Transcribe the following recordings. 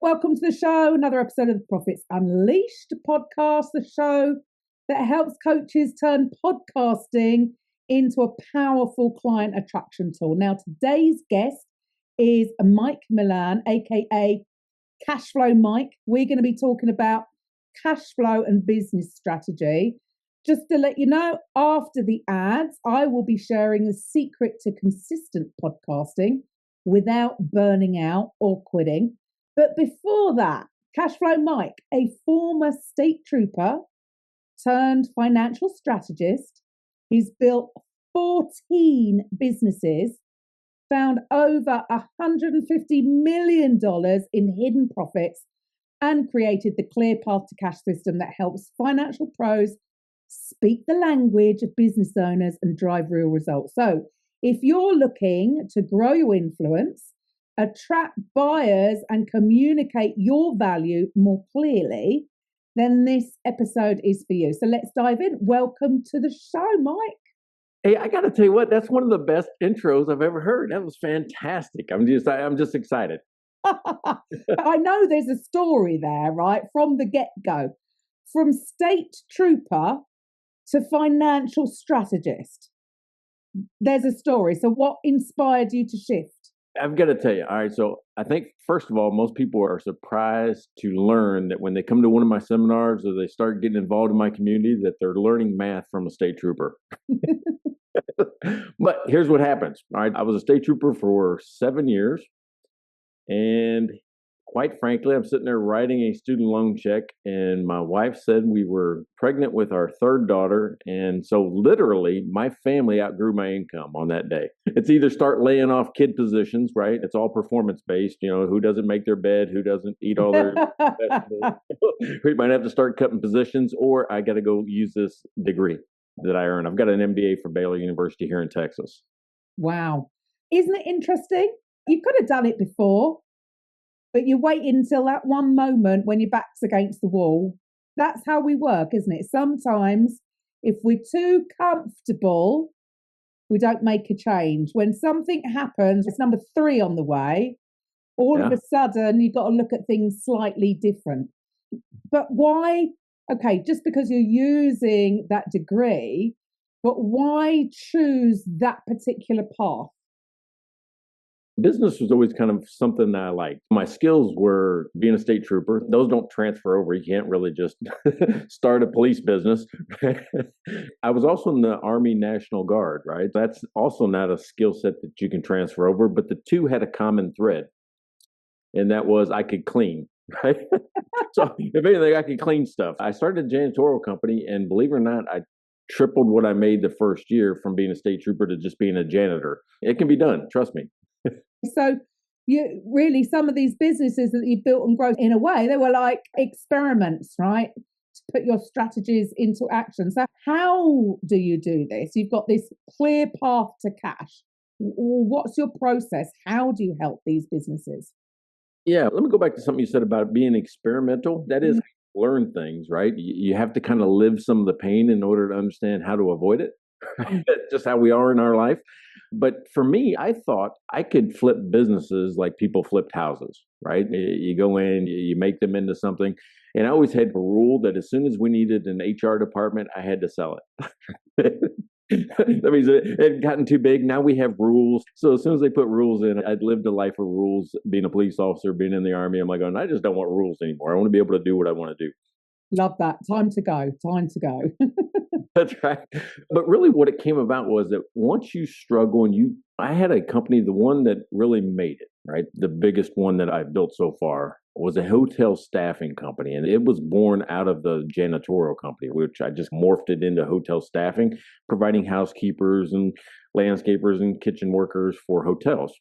Welcome to the show. Another episode of the Profits Unleashed podcast, the show that helps coaches turn podcasting into a powerful client attraction tool. Now, today's guest is Mike Milan, aka Cashflow Mike. We're going to be talking about cash flow and business strategy. Just to let you know, after the ads, I will be sharing the secret to consistent podcasting without burning out or quitting. But before that, Cashflow Mike, a former state trooper turned financial strategist, he's built 14 businesses, found over $150 million in hidden profits, and created the Clear Path to Cash system that helps financial pros speak the language of business owners and drive real results. So if you're looking to grow your influence, attract buyers and communicate your value more clearly, then this episode is for you. So let's dive in. Welcome to the show, Mike. Hey, I got to tell you what, that's one of the best intros I've ever heard. That was fantastic. I'm just excited. I know there's a story there, right? From the get-go, from state trooper to financial strategist. There's a story. So what inspired you to shift? I've got to tell you. All right. So I think, first of all, most people are surprised to learn that when they come to one of my seminars or they start getting involved in my community, that they're learning math from a state trooper. But here's what happens. All right. I was a state trooper for 7 years. And quite frankly, I'm sitting there writing a student loan check, and my wife said we were pregnant with our third daughter. And so literally my family outgrew my income on that day. It's either start laying off kid positions, right? It's all performance based, who doesn't make their bed, who doesn't eat all their vegetables. We might have to start cutting positions, or I got to go use this degree that I earned. I've got an MBA from Baylor University here in Texas. Wow. Isn't it interesting? You could have done it before, but you wait until that one moment when your back's against the wall. That's how we work, isn't it? Sometimes if we're too comfortable, we don't make a change. When something happens, it's number 3 on the way, all of a sudden you've got to look at things slightly different. But why? Okay, just because you're using that degree, but why choose that particular path? Business was always kind of something that I liked. My skills were being a state trooper. Those don't transfer over. You can't really just start a police business. I was also in the Army National Guard, right? That's also not a skill set that you can transfer over, but the two had a common thread. And that was I could clean, right? So if anything, I could clean stuff. I started a janitorial company, and believe it or not, I tripled what I made the first year from being a state trooper to just being a janitor. It can be done. Trust me. So you really, some of these businesses that you built and grown, in a way, they were like experiments, right? To put your strategies into action. So how do you do this? You've got this clear path to cash. What's your process? How do you help these businesses? Yeah, let me go back to something you said about being experimental. That is, learn things, right? You have to kind of live some of the pain in order to understand how to avoid it. That's just how we are in our life. But for me, I thought I could flip businesses like people flipped houses, right? You go in, you make them into something. And I always had a rule that as soon as we needed an HR department, I had to sell it. That means it had gotten too big. Now we have rules. So as soon as they put rules in, I'd lived a life of rules, being a police officer, being in the Army. I'm like, I just don't want rules anymore. I want to be able to do what I want to do. Love that. Time to go. Time to go. That's right. But really what it came about was that once you struggle and I had a company, the one that really made it, right? The biggest one that I've built so far was a hotel staffing company. And it was born out of the janitorial company, which I just morphed it into hotel staffing, providing housekeepers and landscapers and kitchen workers for hotels.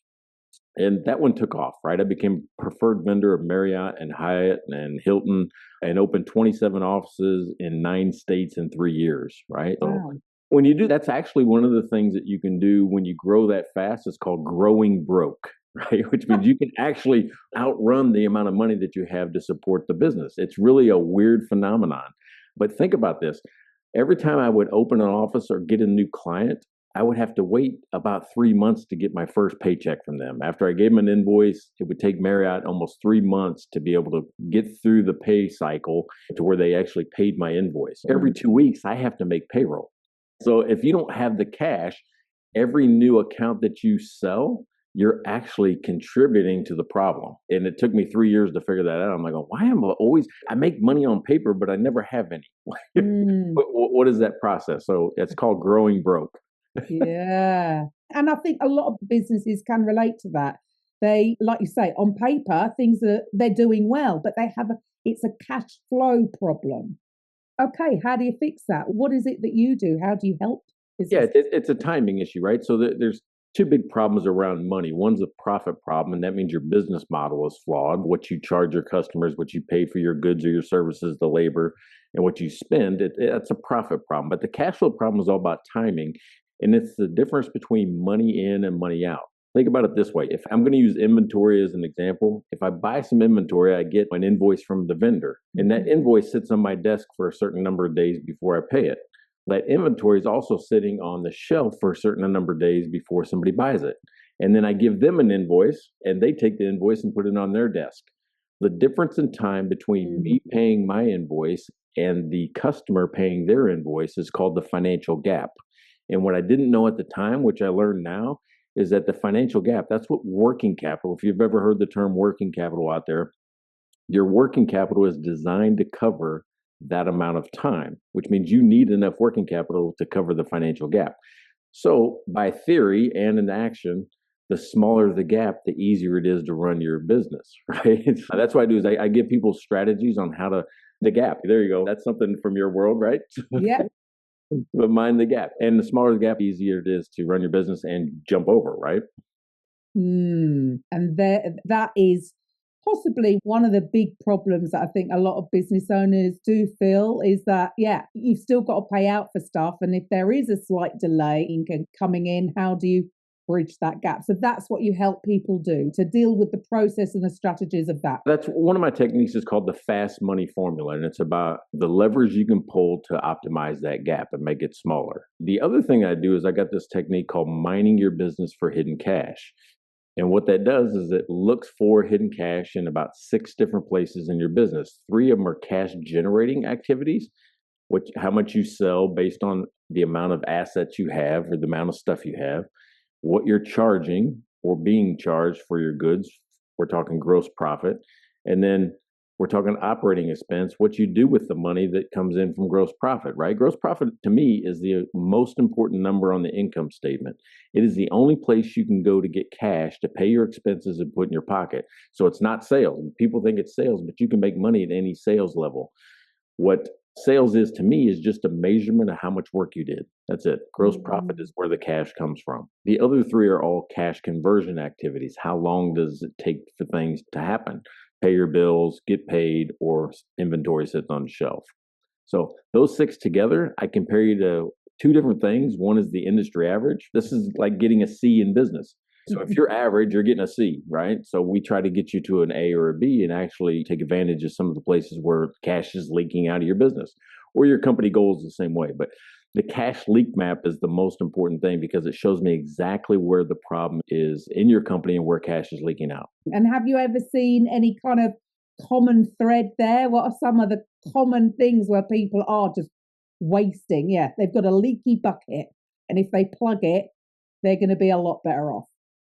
And that one took off, right? I became preferred vendor of Marriott and Hyatt and Hilton and opened 27 offices in 9 states in 3 years, right? Wow. So when you do, that's actually one of the things that you can do when you grow that fast. It's called growing broke, right? Which means you can actually outrun the amount of money that you have to support the business. It's really a weird phenomenon. But think about this. Every time I would open an office or get a new client, I would have to wait about 3 months to get my first paycheck from them. After I gave them an invoice, it would take Marriott almost 3 months to be able to get through the pay cycle to where they actually paid my invoice. Every 2 weeks, I have to make payroll. So if you don't have the cash, every new account that you sell, you're actually contributing to the problem. And it took me 3 years to figure that out. I'm like, oh, why am I always, I make money on paper, but I never have any. What is that process? So it's called growing broke. Yeah. And I think a lot of businesses can relate to that. They, like you say, on paper, they're doing well, but it's a cash flow problem. Okay, how do you fix that? What is it that you do? How do you help Yeah, business? it's a timing issue, right? So there's two big problems around money. One's a profit problem, and that means your business model is flawed. What you charge your customers, what you pay for your goods or your services, the labor, and what you spend, it's a profit problem. But the cash flow problem is all about timing, and it's the difference between money in and money out. Think about it this way. If I'm going to use inventory as an example, if I buy some inventory, I get an invoice from the vendor, and that invoice sits on my desk for a certain number of days before I pay it. That inventory is also sitting on the shelf for a certain number of days before somebody buys it. And then I give them an invoice, and they take the invoice and put it on their desk. The difference in time between me paying my invoice and the customer paying their invoice is called the financial gap. And what I didn't know at the time, which I learned now, is that the financial gap, that's what working capital, if you've ever heard the term working capital out there, your working capital is designed to cover that amount of time, which means you need enough working capital to cover the financial gap. So by theory and in action, the smaller the gap, the easier it is to run your business, right? That's what I do is I give people strategies on the gap. There you go. That's something from your world, right? Yeah. But mind the gap. And the smaller the gap, the easier it is to run your business and jump over, right? And that is possibly one of the big problems that I think a lot of business owners do feel is that, you've still got to pay out for stuff. And if there is a slight delay in coming in, how do you bridge that gap? So that's what you help people do, to deal with the process and the strategies of that. That's one of my techniques is called the fast money formula. And it's about the leverage you can pull to optimize that gap and make it smaller. The other thing I do is I got this technique called mining your business for hidden cash. And what that does is it looks for hidden cash in about 6 different places in your business. 3 of them are cash generating activities, how much you sell based on the amount of assets you have or the amount of stuff you have, what you're charging or being charged for your goods. We're talking gross profit. And then we're talking operating expense, what you do with the money that comes in from gross profit, right? Gross profit to me is the most important number on the income statement. It is the only place you can go to get cash to pay your expenses and put in your pocket. So it's not sales. People think it's sales, but you can make money at any sales level. What sales is to me is just a measurement of how much work you did. That's it. Gross profit is where the cash comes from. The other 3 are all cash conversion activities. How long does it take for things to happen? Pay your bills, get paid, or inventory sitting on the shelf. So those 6 together, I compare you to 2 different things. One is the industry average. This is like getting a C in business. So if you're average, you're getting a C, right? So we try to get you to an A or a B and actually take advantage of some of the places where cash is leaking out of your business, or your company goals the same way. But the cash leak map is the most important thing because it shows me exactly where the problem is in your company and where cash is leaking out. And have you ever seen any kind of common thread there? What are some of the common things where people are just wasting? Yeah, they've got a leaky bucket, and if they plug it, they're going to be a lot better off.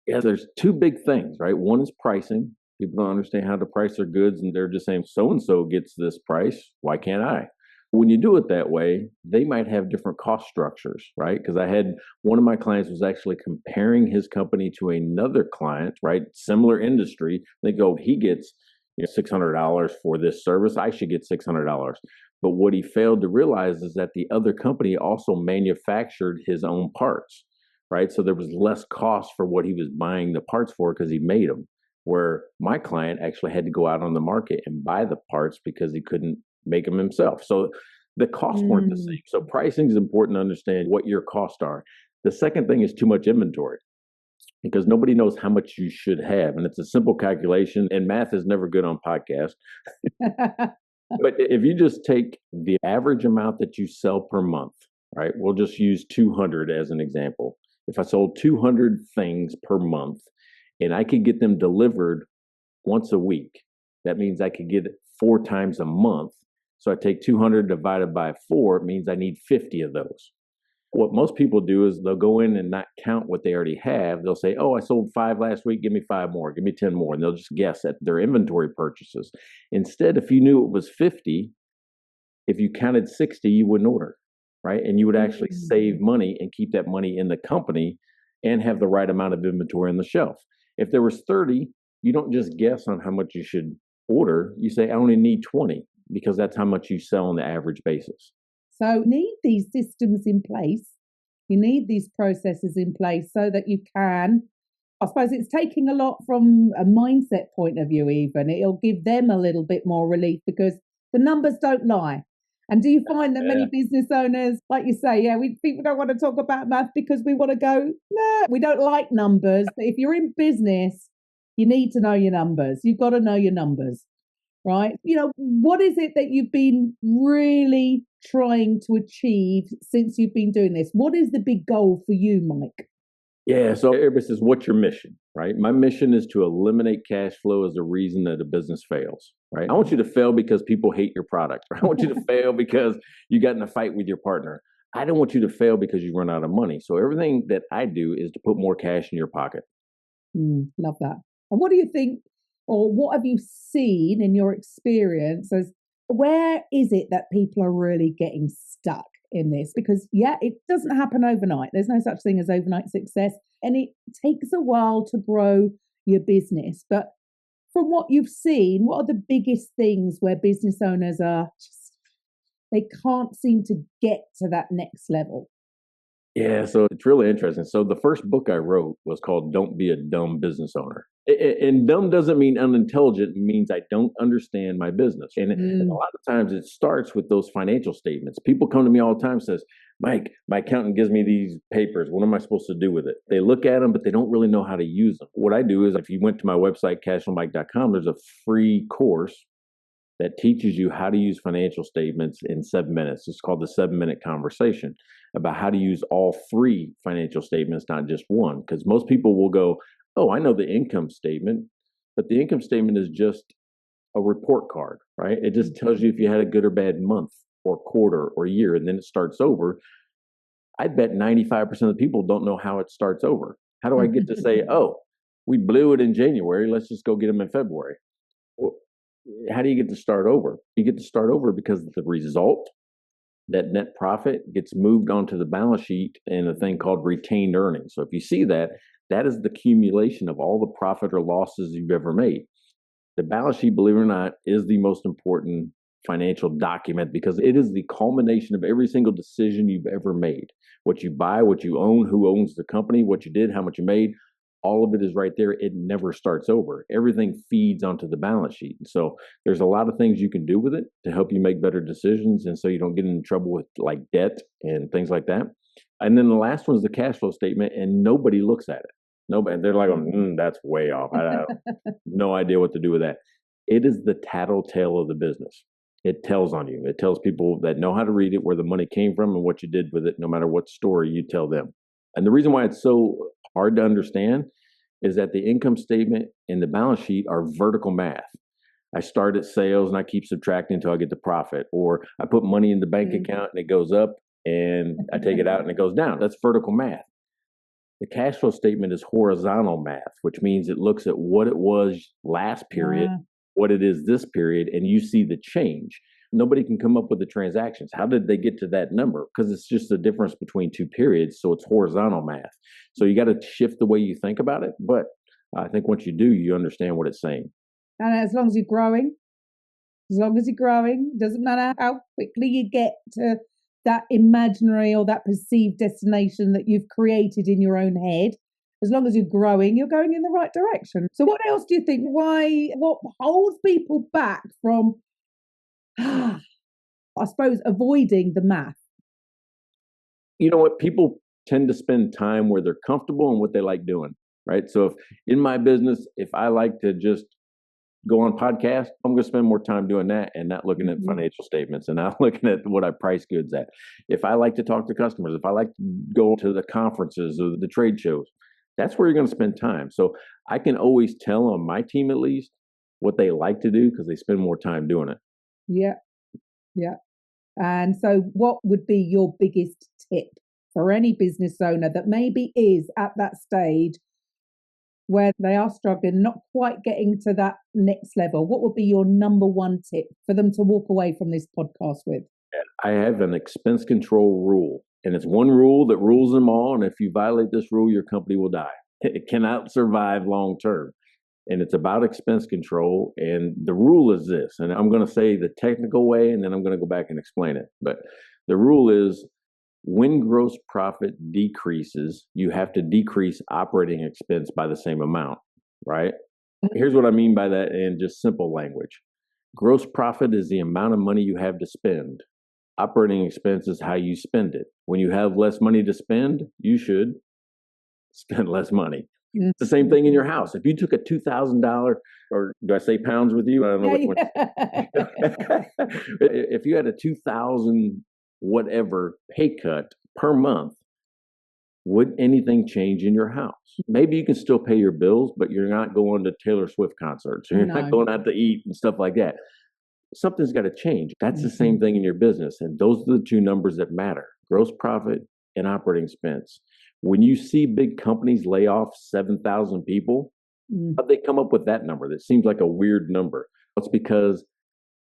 Yeah, there's 2 big things, right? One is pricing. People don't understand how to price their goods, and they're just saying, so-and-so gets this price. Why can't I? When you do it that way, they might have different cost structures, right? Because I had one of my clients was actually comparing his company to another client, right? Similar industry. They go, he gets $600 for this service. I should get $600. But what he failed to realize is that the other company also manufactured his own parts, right? So there was less cost for what he was buying the parts for because he made them. Where my client actually had to go out on the market and buy the parts because he couldn't make them himself. So the costs weren't the same. So pricing is important to understand what your costs are. The second thing is too much inventory because nobody knows how much you should have. And it's a simple calculation, and math is never good on podcasts. But if you just take the average amount that you sell per month right? We'll just use 200 as an example. If I sold 200 things per month and I could get them delivered once a week, that means I could get it 4 times a month. So I take 200 divided by 4, it means I need 50 of those. What most people do is they'll go in and not count what they already have. They'll say, oh, I sold 5 last week, give me 5 more, give me 10 more. And they'll just guess at their inventory purchases. Instead, if you knew it was 50, if you counted 60, you wouldn't order, right? And you would actually save money and keep that money in the company and have the right amount of inventory on the shelf. If there was 30, you don't just guess on how much you should order. You say, I only need 20 because that's how much you sell on the average basis. So you need these systems in place. You need these processes in place so that you can, I suppose it's taking a lot from a mindset point of view even. It'll give them a little bit more relief because the numbers don't lie. And do you find that many business owners, like you say, people don't want to talk about math because we want to go, no, we don't like numbers. But if you're in business, you need to know your numbers. You've got to know your numbers, right? What is it that you've been really trying to achieve since you've been doing this? What is the big goal for you, Mike? Yeah, so everybody says, what's your mission, right? My mission is to eliminate cash flow as a reason that a business fails, right? I want you to fail because people hate your product. Right? I want you to fail because you got in a fight with your partner. I don't want you to fail because you run out of money. So everything that I do is to put more cash in your pocket. Love that. And what do you think, or what have you seen in your experience as where is it that people are really getting stuck in this? Because it doesn't happen overnight. There's no such thing as overnight success. And it takes a while to grow your business. But from what you've seen, what are the biggest things where business owners are just, they can't seem to get to that next level? Yeah, so it's really interesting. So the first book I wrote was called Don't Be a Dumb Business Owner. And dumb doesn't mean unintelligent, it means I don't understand my business. And a lot of times it starts with those financial statements. People come to me all the time and says, Mike, my accountant gives me these papers. What am I supposed to do with it? They look at them, but they don't really know how to use them. What I do is if you went to my website, cashflowmike.com, there's a free course that teaches you how to use financial statements in 7 minutes. It's called the 7-minute conversation about how to use all 3 financial statements, not just one. Because most people will go, oh, I know the income statement, but the income statement is just a report card, right? It just tells you if you had a good or bad month or quarter or year, and then it starts over. I bet 95% of the people don't know how it starts over. How do I get to say, oh, we blew it in January, let's just go get them in February? Well, how do you get to start over? You get to start over because the result, that net profit, gets moved onto the balance sheet in a thing called retained earnings. So if you see that, that is the accumulation of all the profit or losses you've ever made. The balance sheet, believe it or not, is the most important financial document because it is the culmination of every single decision you've ever made. What you buy, what you own, who owns the company, what you did, how much you made, all of it is right there. It never starts over. Everything feeds onto the balance sheet. So there's a lot of things you can do with it to help you make better decisions, and so you don't get into trouble with like debt and things like that. And then the last one is the cash flow statement, and nobody looks at it. Nobody. They're like, that's way off. I have no idea what to do with that. It is the tattletale of the business. It tells on you. It tells people that know how to read it where the money came from and what you did with it, no matter what story you tell them. And the reason why it's so hard to understand is that the income statement and the balance sheet are vertical math. I start at sales and I keep subtracting until I get to profit, or I put money in the bank account and it goes up and I take it out and it goes down. That's vertical math. The cash flow statement is horizontal math, which means it looks at what it was last period, what it is this period, and you see the change. Nobody can come up with the transactions. How did they get to that number? Because it's just the difference between 2 periods, so it's horizontal math. So you got to shift the way you think about it, but I think once you do, you understand what it's saying. And as long as you're growing, doesn't matter how quickly you get to that imaginary or that perceived destination that you've created in your own head. As long as you're growing, you're going in the right direction. So what else do you think? What holds people back from, I suppose, avoiding the math? You know what? People tend to spend time where they're comfortable and what they like doing, right? So if in my business, if I like to just go on podcasts, I'm going to spend more time doing that and not looking at financial statements and not looking at what I price goods at. If I like to talk to customers, if I like to go to the conferences or the trade shows, that's where you're going to spend time. So I can always tell on my team, at least, what they like to do because they spend more time doing it. Yeah. Yeah. And so what would be your biggest tip for any business owner that maybe is at that stage where they are struggling, not quite getting to that next level? What would be your number one tip for them to walk away from this podcast with? I have an expense control rule, and it's one rule that rules them all. And if you violate this rule, your company will die. It cannot survive long term. And it's about expense control. And the rule is this, and I'm going to say the technical way, and then I'm going to go back and explain it. But the rule is when gross profit decreases, you have to decrease operating expense by the same amount, right? Here's what I mean by that in just simple language. Gross profit is the amount of money you have to spend. Operating expense is how you spend it. When you have less money to spend, you should spend less money. It's the same thing in your house. If you took a $2,000, or do I say pounds with you? I don't know which one. If you had a 2,000 whatever pay cut per month, would anything change in your house? Maybe you can still pay your bills, but you're not going to Taylor Swift concerts. You're not going out to eat and stuff like that. Something's got to change. That's the same thing in your business. And those are the two numbers that matter: gross profit and operating expense. When you see big companies lay off 7,000 people, how'd they come up with that number? That seems like a weird number. It's because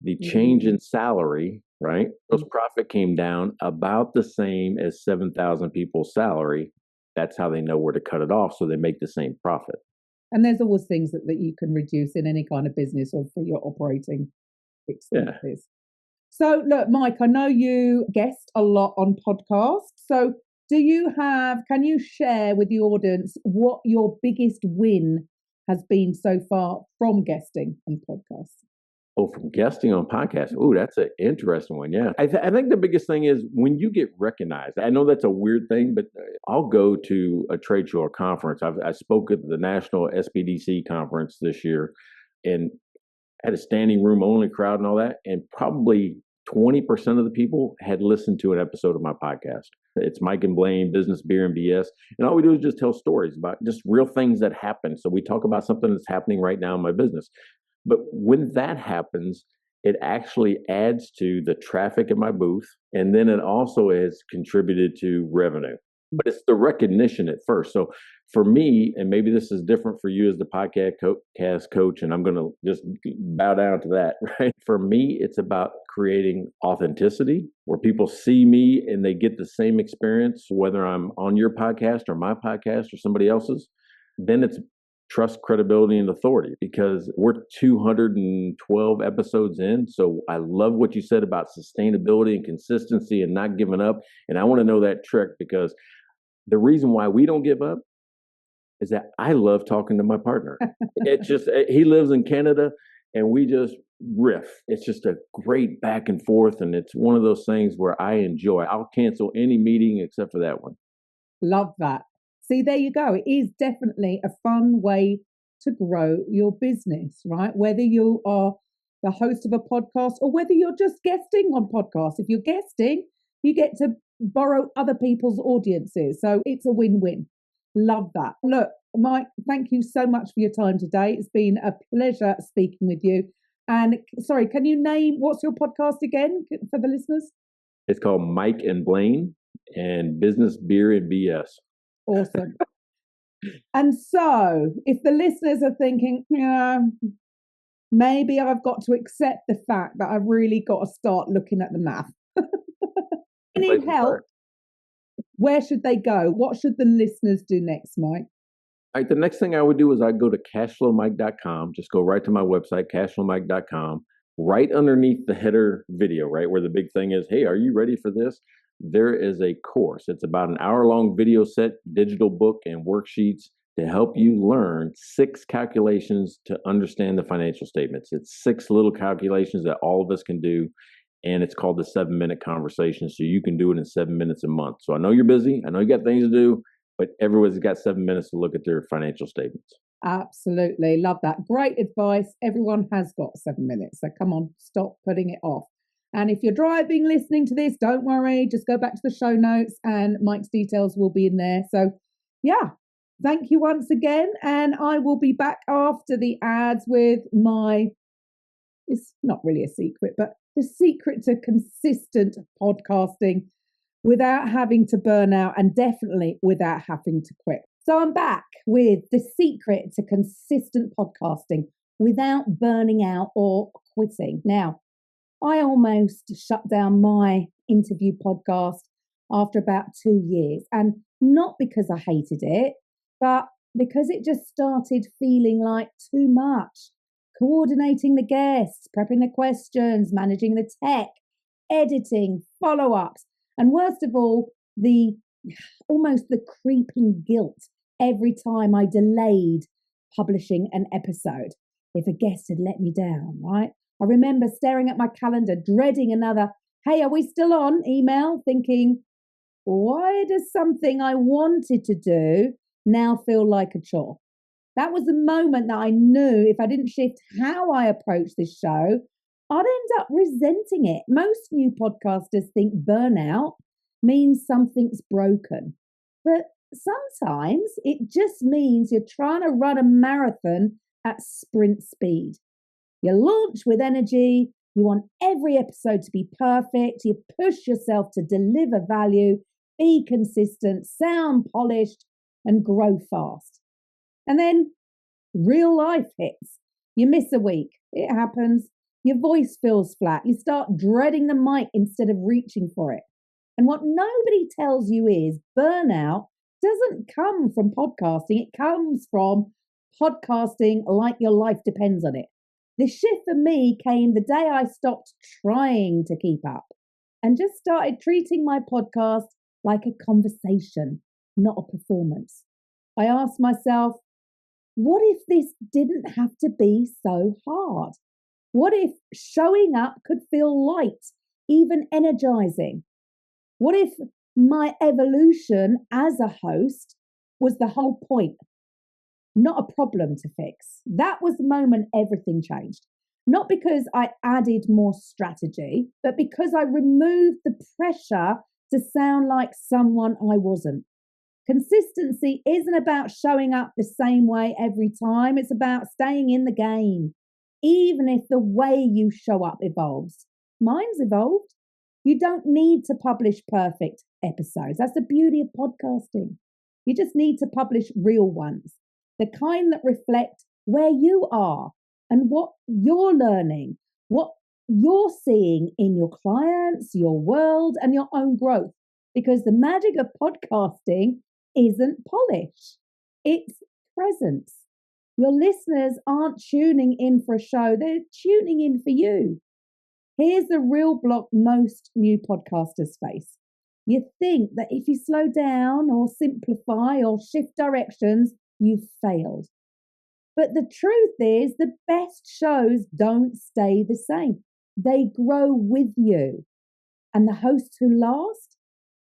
the change in salary, right? Gross profit came down about the same as 7,000 people's salary. That's how they know where to cut it off, so they make the same profit. And there's always things that you can reduce in any kind of business or for your operating expenses. Yeah. So look, Mike, I know you guest a lot on podcasts. So can you share with the audience what your biggest win has been so far from guesting on podcasts? Oh, from guesting on podcasts. Oh, that's an interesting one. Yeah. I think the biggest thing is when you get recognized. I know that's a weird thing, but I'll go to a trade show or conference. I spoke at the National SBDC conference this year and had a standing room only crowd and all that. And probably 20% of the people had listened to an episode of my podcast. It's Mike and Blaine, Business, Beer, and BS. And all we do is just tell stories about just real things that happen. So we talk about something that's happening right now in my business. But when that happens, it actually adds to the traffic in my booth. And then it also has contributed to revenue. But it's the recognition at first. So for me, and maybe this is different for you as the podcast coach, and I'm going to just bow down to that, right? For me, it's about creating authenticity where people see me and they get the same experience, whether I'm on your podcast or my podcast or somebody else's. Then it's trust, credibility, and authority, because we're 212 episodes in. So I love what you said about sustainability and consistency and not giving up. And I want to know that trick, because the reason why we don't give up is that I love talking to my partner. He lives in Canada and we just riff. It's just a great back and forth. And it's one of those things where I enjoy. I'll cancel any meeting except for that one. Love that. See, there you go. It is definitely a fun way to grow your business, right? Whether you are the host of a podcast or whether you're just guesting on podcasts. If you're guesting, you get to borrow other people's audiences. So it's a win-win. Love that. Look, Mike, thank you so much for your time today. It's been a pleasure speaking with you. And sorry, can you name, what's your podcast again for the listeners? It's called Mike and Blaine and Business, Beer, and BS. Awesome. And so if the listeners are thinking, maybe I've got to accept the fact that I've really got to start looking at the math. Need help? Where should they go? What should the listeners do next, Mike? All right, the next thing I would do is I'd go to cashflowmike.com. Just go right to my website, cashflowmike.com. Right underneath the header video, right where the big thing is, hey, are you ready for this? There is a course. It's about an hour-long video set, digital book, and worksheets to help you learn 6 calculations to understand the financial statements. It's 6 little calculations that all of us can do, and it's called the 7-minute conversation, so you can do it in 7 minutes a month. So I know you're busy. I know you got things to do, but everyone's got 7 minutes to look at their financial statements. Absolutely. Love that. Great advice. Everyone has got 7 minutes. So come on, stop putting it off. And if you're driving, listening to this, don't worry. Just go back to the show notes and Mike's details will be in there. So, yeah, thank you once again. And I will be back after the ads with it's not really a secret, but the secret to consistent podcasting without having to burn out and definitely without having to quit. So I'm back with the secret to consistent podcasting without burning out or quitting. Now, I almost shut down my interview podcast after about 2 years, and not because I hated it, but because it just started feeling like too much. Coordinating the guests, prepping the questions, managing the tech, editing, follow-ups, and worst of all, almost the creeping guilt every time I delayed publishing an episode. If a guest had let me down, right? I remember staring at my calendar, dreading another, "Hey, are we still on?" email, thinking, why does something I wanted to do now feel like a chore? That was the moment that I knew if I didn't shift how I approach this show, I'd end up resenting it. Most new podcasters think burnout means something's broken. But sometimes it just means you're trying to run a marathon at sprint speed. You launch with energy. You want every episode to be perfect. You push yourself to deliver value, be consistent, sound polished, and grow fast. And then real life hits. You miss a week. It happens. Your voice feels flat. You start dreading the mic instead of reaching for it. And what nobody tells you is burnout doesn't come from podcasting. It comes from podcasting like your life depends on it. The shift for me came the day I stopped trying to keep up and just started treating my podcast like a conversation, not a performance. I asked myself, what if this didn't have to be so hard? What if showing up could feel light, even energizing? What if my evolution as a host was the whole point, not a problem to fix? That was the moment everything changed. Not because I added more strategy, but because I removed the pressure to sound like someone I wasn't. Consistency isn't about showing up the same way every time. It's about staying in the game, even if the way you show up evolves. Mine's evolved. You don't need to publish perfect episodes. That's the beauty of podcasting. You just need to publish real ones, the kind that reflect where you are and what you're learning, what you're seeing in your clients, your world, and your own growth. Because the magic of podcasting isn't polish, it's presence. Your listeners aren't tuning in for a show, they're tuning in for you. Here's the real block most new podcasters face. You think that if you slow down or simplify or shift directions, you've failed. But the truth is, the best shows don't stay the same. They grow with you. And the hosts who last,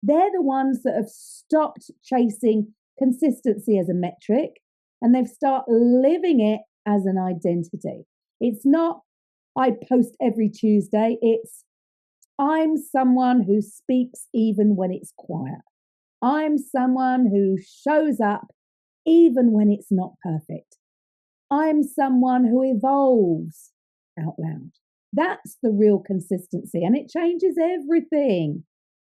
they're the ones that have stopped chasing consistency as a metric and they've started living it as an identity. It's not, I post every Tuesday. It's, I'm someone who speaks even when it's quiet. I'm someone who shows up even when it's not perfect. I'm someone who evolves out loud. That's the real consistency, and it changes everything.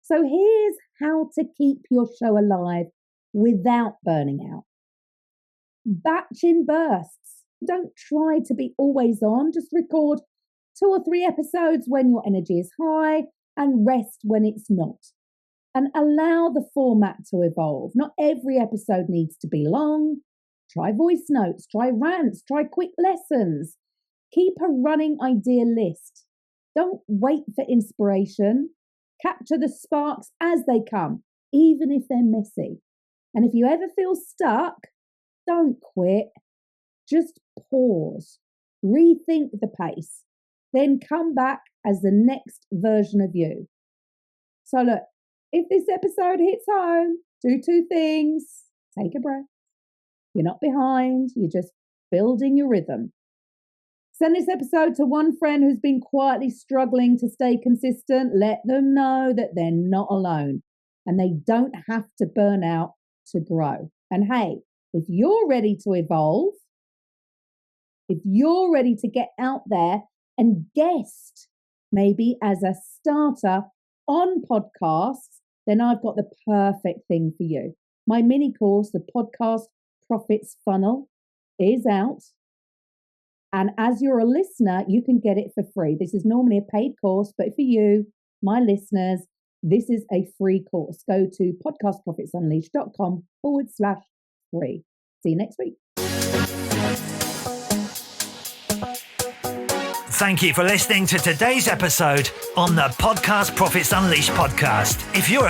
So here's how to keep your show alive without burning out. Batch in bursts. Don't try to be always on. Just record 2 or 3 episodes when your energy is high and rest when it's not. And allow the format to evolve. Not every episode needs to be long. Try voice notes, try rants, try quick lessons. Keep a running idea list. Don't wait for inspiration. Capture the sparks as they come, even if they're messy. And if you ever feel stuck, don't quit. Just pause. Rethink the pace. Then come back as the next version of you. So look, if this episode hits home, do 2 things. Take a breath. You're not behind. You're just building your rhythm. Send this episode to one friend who's been quietly struggling to stay consistent. Let them know that they're not alone and they don't have to burn out to grow. And hey, if you're ready to evolve, if you're ready to get out there and guest maybe as a starter on podcasts, then I've got the perfect thing for you. My mini course, the Podcast Profits Funnel, is out. And as you're a listener, you can get it for free. This is normally a paid course, but for you, my listeners, this is a free course. Go to podcastprofitsunleashed.com/free. See you next week. Thank you for listening to today's episode on the Podcast Profits Unleashed podcast. If you're